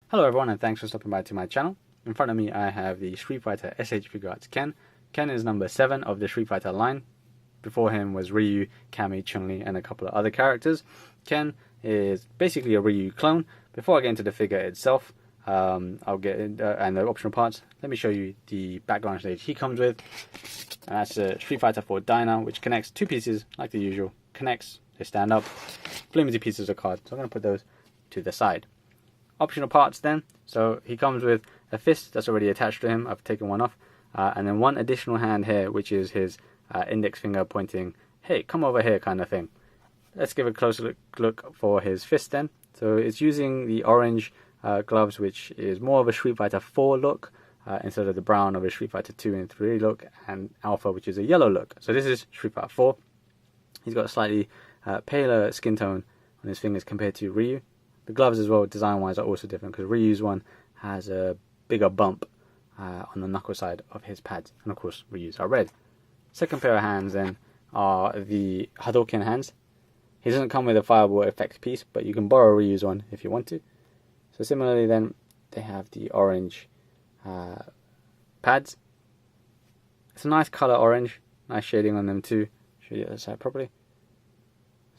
Hello everyone, and thanks for stopping by to my channel. In front of me I have the Street Fighter S.H.Figuarts Ken. Ken is number 7 of the Street Fighter line. Before him was Ryu, Kami, Chun-Li and a couple of other characters. Ken is basically a Ryu clone. Before I get into the figure itself, I'll get in, and the optional parts, let me show you the background stage he comes with. And that's a Street Fighter 4 Dyna, which connects two pieces like the usual. Connects, they stand up, flimsy pieces of card. So I'm going to put those to the side. Optional parts then, so he comes with a fist that's already attached to him. I've taken one off, and then one additional hand here, which is his index finger pointing, hey, come over here kind of thing. Let's give a closer look for his fist then. So it's using the orange gloves, which is more of a Street Fighter 4 look, instead of the brown of a Street Fighter 2 and 3 look, and Alpha, which is a yellow look. So this is Street Fighter 4. He's got a slightly paler skin tone on his fingers compared to Ryu. The gloves as well, design-wise, are also different because Ryu's one has a bigger bump on the knuckle side of his pads. And of course, Ryu's are red. Second pair of hands then are the Hadouken hands. He doesn't come with a fireball effect piece, but you can borrow Ryu's one if you want to. So similarly then, they have the orange pads. It's a nice colour orange, nice shading on them too. Show you the other side properly.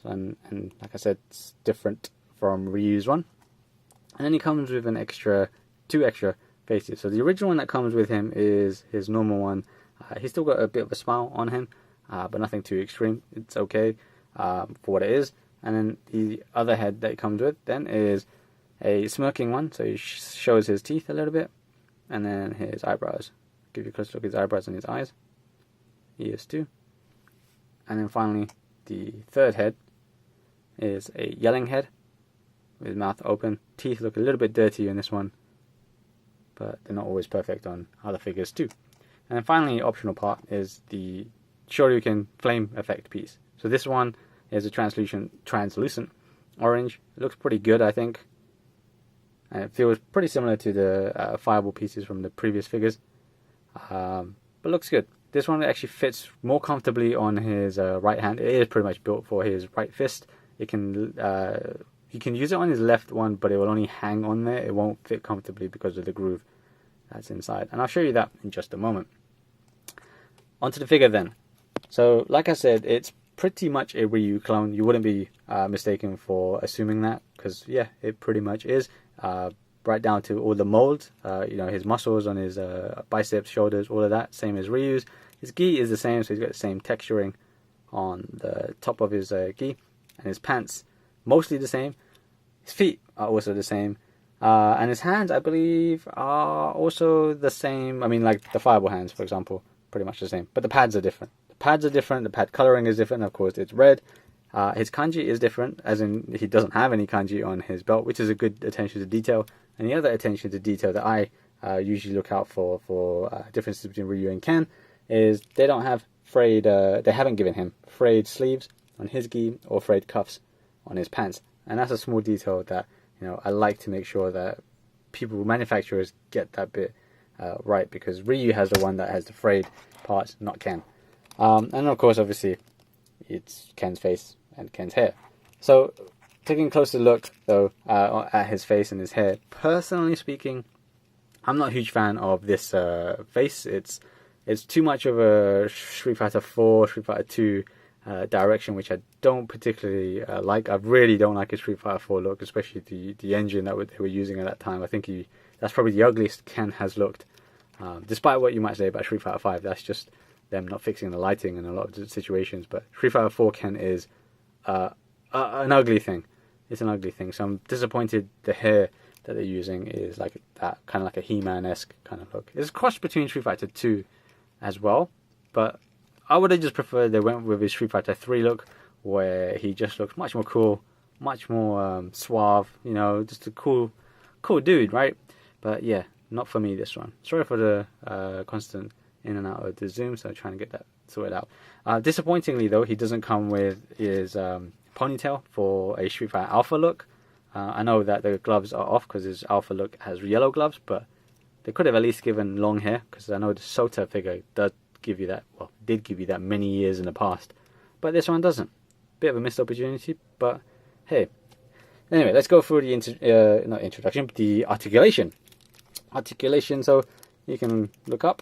So, and like I said, it's different from Ryu's one. And then he comes with two extra faces. So the original one that comes with him is his normal one. He's still got a bit of a smile on him, but nothing too extreme. It's okay for what it is. And then the other head that it comes with then is a smirking one. So he shows his teeth a little bit. And then his eyebrows. Give you a close look at his eyebrows and his eyes. Ears too. And then finally, the third head is a yelling head, with his mouth open. Teeth look a little bit dirty in this one, but they're not always perfect on other figures too. And then finally, optional part is the Shoryuken flame effect piece. So this one is a translucent orange. It looks pretty good, I think, and it feels pretty similar to the fireball pieces from the previous figures, but looks good. This one actually fits more comfortably on his right hand. It is pretty much built for his right fist. It can you can use it on his left one, but it will only hang on there. It won't fit comfortably because of the groove that's inside. And I'll show you that in just a moment. Onto the figure then. So, like I said, it's pretty much a Ryu clone. You wouldn't be mistaken for assuming that, because, yeah, it pretty much is. Right down to all the molds. His muscles on his biceps, shoulders, all of that. Same as Ryu's. His gi is the same, so he's got the same texturing on the top of his gi. And his pants, mostly the same. His feet are also the same. And his hands, I believe, are also the same. I mean, like the fireball hands, for example, pretty much the same. But the pads are different. The pads are different. The pad coloring is different. Of course, it's red. His kanji is different, as in he doesn't have any kanji on his belt, which is a good attention to detail. And the other attention to detail that I usually look out for differences between Ryu and Ken is they don't have frayed, they haven't given him frayed sleeves on his gi or frayed cuffs on his pants. And that's a small detail that, I like to make sure that manufacturers get that bit right, because Ryu has the one that has the frayed parts, not Ken. And of course, obviously, it's Ken's face and Ken's hair. So, taking a closer look, though, at his face and his hair, personally speaking, I'm not a huge fan of this face. It's too much of a Street Fighter 4, Street Fighter 2 direction, which I don't particularly like. I really don't like his Street Fighter 4 look, especially the engine that they were using at that time. I think that's probably the ugliest Ken has looked. Despite what you might say about Street Fighter 5, that's just them not fixing the lighting in a lot of situations. But Street Fighter 4 Ken is an ugly thing. It's an ugly thing. So I'm disappointed the hair that they're using is like that, kind of like a He-Man-esque kind of look. It's a cross between Street Fighter 2 as well, but I would have just preferred they went with his Street Fighter 3 look, where he just looks much more cool, much more suave, just a cool dude, right? But yeah, not for me, this one. Sorry for the constant in and out of the zoom, so I'm trying to get that sorted out. Disappointingly, though, he doesn't come with his ponytail for a Street Fighter Alpha look. I know that the gloves are off because his Alpha look has yellow gloves, but they could have at least given long hair, because I know the Sota figure did give you that many years in the past, but this one doesn't. Bit of a missed opportunity, but hey, Anyway, let's go through the not introduction, but the articulation. Articulation, so you can look up,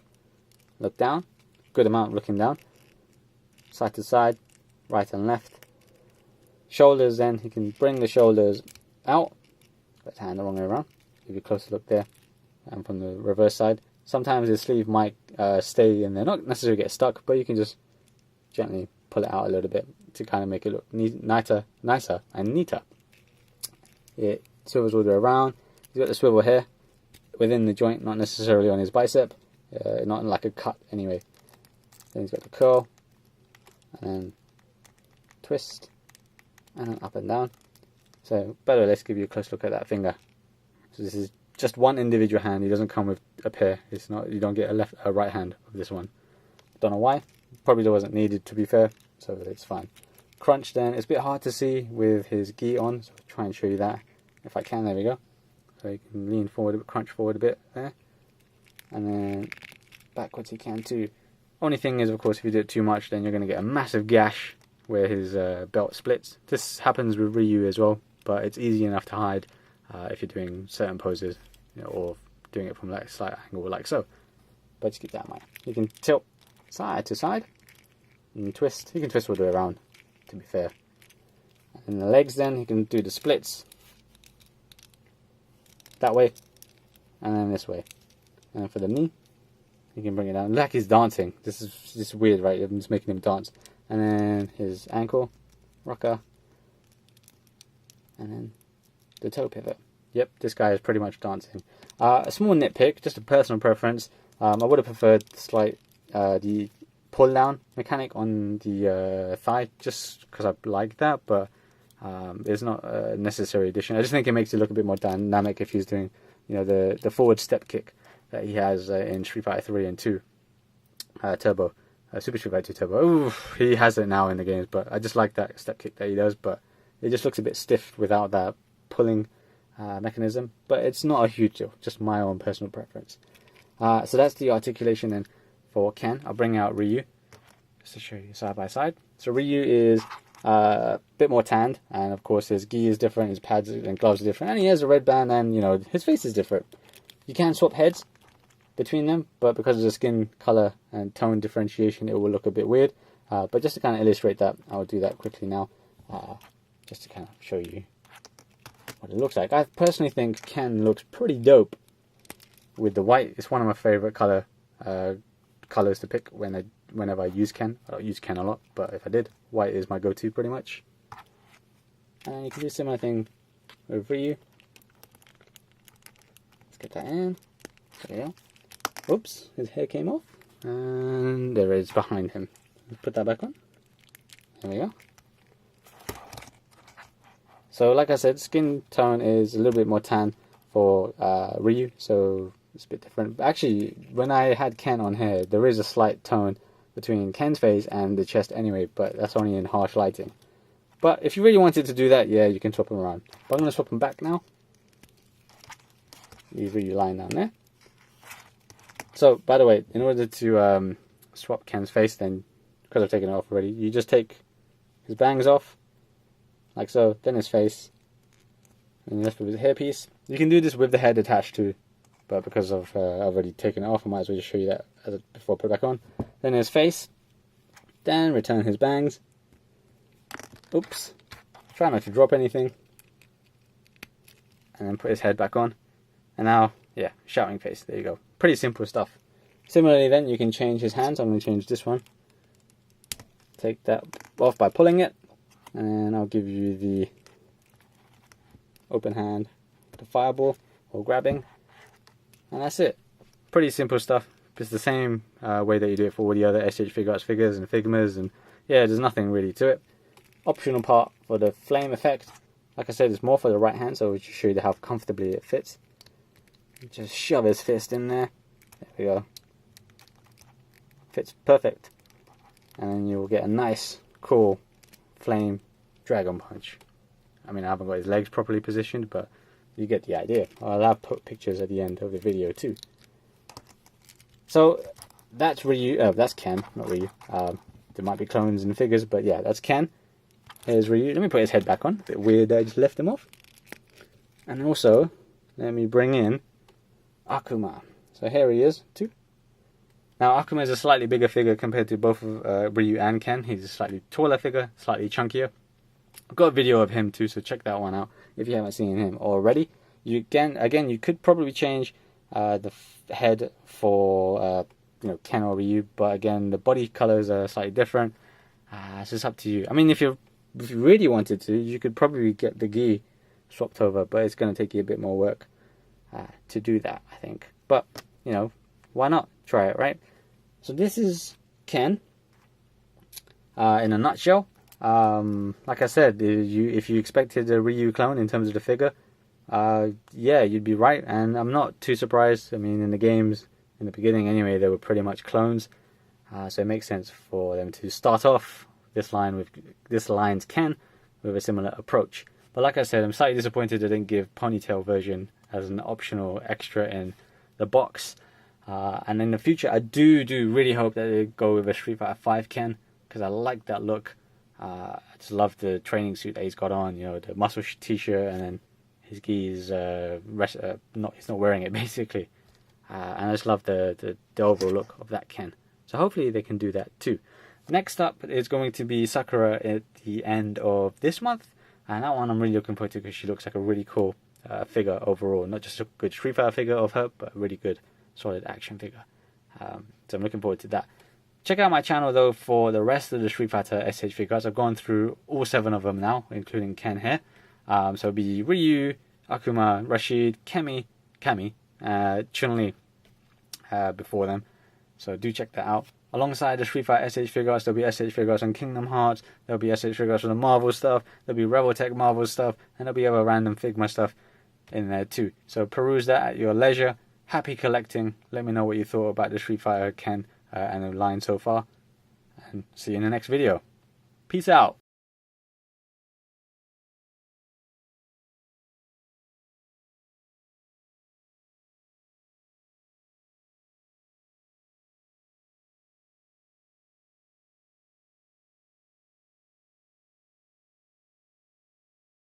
look down, good amount of looking down, side to side, right and left. Shoulders, then you can bring the shoulders out, got the hand the wrong way around, give you a closer look there, and from the reverse side. Sometimes the sleeve might stay in there, not necessarily get stuck, but you can just gently pull it out a little bit to kind of make it look nicer and neater. It swivels all the way around. He's got the swivel here within the joint, not necessarily on his bicep, not like a cut anyway. Then he's got the curl, and then twist, and then up and down. So, by the way, let's give you a close look at that finger. So this is just one individual hand. He doesn't come with a pair. It's not. You don't get a right hand of this one. Don't know why. Probably wasn't needed, to be fair. So it's fine. Crunch, then it's a bit hard to see with his gi on, so I'll try and show you that if I can. There we go. So you can lean forward, crunch forward a bit there, and then backwards you can too. Only thing is, of course, if you do it too much, then you're going to get a massive gash where his belt splits. This happens with Ryu as well, but it's easy enough to hide if you're doing certain poses, or doing it from like a slight angle like so. But just keep that in mind. You can tilt side to side and twist. You can twist all the way around, to be fair. And the legs, then you can do the splits that way and then this way. And for the knee, you can bring it down like he's dancing. This is weird, right? I'm just making him dance. And then his ankle rocker, and then the toe pivot. Yep, this guy is pretty much dancing. A small nitpick, just a personal preference. I would have preferred the pull down mechanic on the thigh, just because I like that, but it's not a necessary addition. I just think it makes it look a bit more dynamic if he's doing, the forward step kick that he has in Street Fighter 3 and 2 Turbo, Super Street Fighter 2 Turbo. Ooh, he has it now in the games, but I just like that step kick that he does, but it just looks a bit stiff without that pulling mechanism. But it's not a huge deal, just my own personal preference. So that's the articulation then for Ken. I'll bring out Ryu just to show you side by side. So Ryu is a bit more tanned, and of course his gi is different, his pads and gloves are different, and he has a red band, and his face is different. You can swap heads between them, but because of the skin color and tone differentiation, it will look a bit weird. But just to kind of illustrate that, I'll do that quickly now, just to kind of show you what it looks like. I personally think Ken looks pretty dope with the white. It's one of my favorite colors to pick whenever I use Ken. I don't use Ken a lot, but if I did, white is my go-to pretty much. And you can do a similar thing with Ryu. Let's get that in. There we go. Oops, his hair came off. And there it is behind him. Let's put that back on. There we go. So like I said, skin tone is a little bit more tan for Ryu, so it's a bit different. Actually, when I had Ken on here, there is a slight tone between Ken's face and the chest anyway, but that's only in harsh lighting. But if you really wanted to do that, yeah, you can swap them around. But I'm going to swap them back now. Leave Ryu lying down there. So, by the way, in order to swap Ken's face, then, because I've taken it off already, you just take his bangs off, like so, then his face, and left with his hairpiece. You can do this with the head attached too, but because I've already taken it off, I might as well just show you that before I put it back on. Then his face, then return his bangs. Oops, try not to drop anything, and then put his head back on. And now, yeah, shouting face, there you go. Pretty simple stuff. Similarly then, you can change his hands. I'm going to change this one. Take that off by pulling it, and I'll give you the open hand, the fireball, or grabbing, and that's it. Pretty simple stuff. It's the same way that you do it for all the other S.H.Figuarts figures and Figmas, and yeah, there's nothing really to it. Optional part for the flame effect, like I said, it's more for the right hand, so I'll just show you how comfortably it fits. Just shove his fist in there. There we go. Fits perfect. And then you'll get a nice, cool flame dragon punch. I mean, I haven't got his legs properly positioned, but you get the idea. I'll have put pictures at the end of the video too. So that's Ryu. That's Ken, not Ryu. There might be clones and figures, but yeah, that's Ken. Here's Ryu. Let me put his head back on. A bit weird that I just left him off. And also, let me bring in Akuma. So here he is, too. Now, Akuma is a slightly bigger figure compared to both of Ryu and Ken. He's a slightly taller figure, slightly chunkier. I've got a video of him too, so check that one out if you haven't seen him already. You again, you could probably change the head for Ken or Ryu, but again, the body colors are slightly different. It's just up to you. I mean, if you really wanted to, you could probably get the gi swapped over, but it's going to take you a bit more work to do that, I think. But why not try it, right? So this is Ken in a nutshell. Like I said, if you expected a Ryu clone in terms of the figure, yeah, you'd be right, and I'm not too surprised. I mean, in the games, in the beginning anyway, they were pretty much clones, so it makes sense for them to start off this line's Ken with a similar approach. But like I said, I'm slightly disappointed they didn't give ponytail version as an optional extra in the box. And in the future, I do really hope that they go with a Street Fighter 5 Ken, because I like that look. I just love the training suit that he's got on, the muscle t-shirt, and then his gi is he's not wearing it basically. And I just love the overall look of that Ken. So hopefully they can do that too. Next up is going to be Sakura at the end of this month, and that one I'm really looking forward to because she looks like a really cool figure overall. Not just a good Street Fighter figure of her, but a really good solid action figure. So I'm looking forward to that. Check out my channel though for the rest of the Street Fighter S.H.Figuarts. I've gone through all 7 of them now, including Ken here. So it'll be Ryu, Akuma, Rashid, Kami, Chun-Li before them. So do check that out. Alongside the Street Fighter S.H.Figuarts, there'll be S.H.Figuarts on Kingdom Hearts, there'll be S.H.Figuarts on the Marvel stuff, there'll be Rebel-Tech Marvel stuff, and there'll be other random Figma stuff in there too. So peruse that at your leisure. Happy collecting. Let me know what you thought about the Street Fighter Ken and the line so far. And see you in the next video. Peace out.